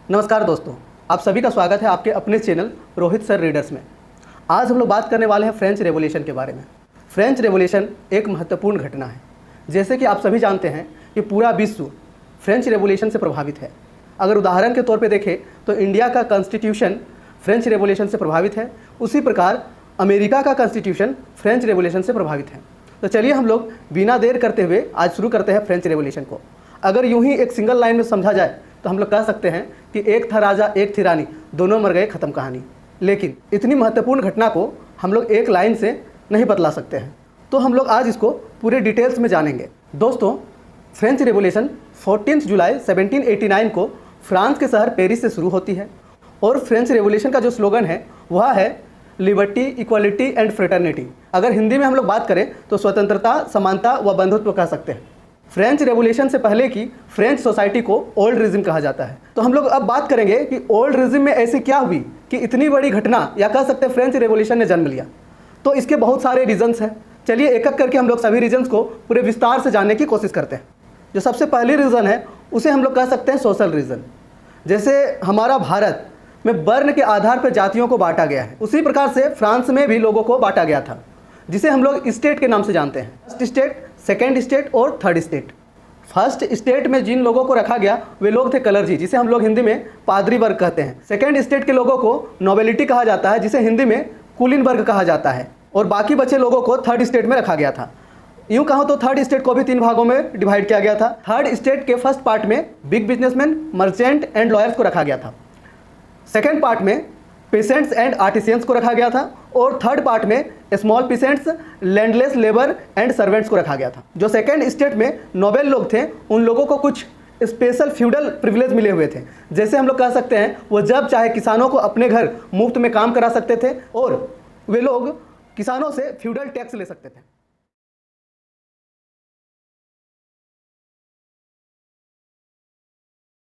नमस्कार दोस्तों, आप सभी का स्वागत है आपके अपने चैनल रोहित सर रीडर्स में। आज हम लोग बात करने वाले हैं फ्रेंच रेवोल्यूशन के बारे में। फ्रेंच रेवोल्यूशन एक महत्वपूर्ण घटना है। जैसे कि आप सभी जानते हैं कि पूरा विश्व फ्रेंच रेवोल्यूशन से प्रभावित है। अगर उदाहरण के तौर पे देखें तो इंडिया का कॉन्स्टिट्यूशन फ्रेंच रेवोल्यूशन से प्रभावित है, उसी प्रकार अमेरिका का कॉन्स्टिट्यूशन फ्रेंच रेवोल्यूशन से प्रभावित है। तो चलिए हम लोग बिना देर करते हुए आज शुरू करते हैं फ्रेंच रेवोल्यूशन को। अगर यूं ही एक सिंगल लाइन में समझा जाए तो हम लोग कह सकते हैं कि एक था राजा एक थी रानी, दोनों मर गए, ख़त्म कहानी। लेकिन इतनी महत्वपूर्ण घटना को हम लोग एक लाइन से नहीं बतला सकते हैं, तो हम लोग आज इसको पूरे डिटेल्स में जानेंगे। दोस्तों, फ्रेंच रेवोल्यूशन 14 जुलाई 1789 को फ्रांस के शहर पेरिस से शुरू होती है और फ्रेंच रेवोल्यूशन का जो स्लोगन है वह है लिबर्टी, इक्वालिटी एंड फ्रेटर्निटी। अगर हिंदी में हम लोग बात करें तो स्वतंत्रता, समानता व बंधुत्व कह सकते हैं। फ्रेंच रेवोल्यूशन से पहले की फ्रेंच सोसाइटी को ओल्ड रिजिम कहा जाता है। तो हम लोग अब बात करेंगे कि ओल्ड रिजिम में ऐसी क्या हुई कि इतनी बड़ी घटना या कह सकते हैं फ्रेंच रेवोल्यूशन ने जन्म लिया। तो इसके बहुत सारे रीजन्स हैं। चलिए एक एक करके हम लोग सभी रीजन्स को पूरे विस्तार से जानने की कोशिश करते हैं। जो सबसे पहली रीज़न है उसे हम लोग कह सकते हैं सोशल रीज़न। जैसे हमारा भारत में वर्ण के आधार पर जातियों को बांटा गया है, उसी प्रकार से फ्रांस में भी लोगों को बांटा गया था, जिसे हम लोग स्टेट के नाम से जानते हैं। फर्स्ट स्टेट, सेकेंड स्टेट और थर्ड स्टेट। फर्स्ट स्टेट में जिन लोगों को रखा गया वे लोग थे कलरजी, जिसे हम लोग हिंदी में पादरी वर्ग कहते हैं। सेकेंड स्टेट के लोगों को नोबेलिटी कहा जाता है, जिसे हिंदी में कुलीन वर्ग कहा जाता है। और बाकी बचे लोगों को थर्ड स्टेट में रखा गया था। यूँ कहो तो थर्ड स्टेट को भी 3 भागों में डिवाइड किया गया था। थर्ड स्टेट के फर्स्ट पार्ट में big businessman, merchant and lawyers को रखा गया था। सेकेंड पार्ट में पेसेंट्स एंड आर्टिसियंस को रखा गया था और थर्ड पार्ट में small patients, landless labour and servants को रखा गया था। जो सेकेंड स्टेट में नोबेल लोग थे उन लोगों को कुछ स्पेशल फ्यूडल प्रिविलेज मिले हुए थे। जैसे हम लोग कह सकते हैं वो जब चाहे किसानों को अपने घर मुफ्त में काम करा सकते थे और वे लोग किसानों से फ्यूडल टैक्स ले सकते थे।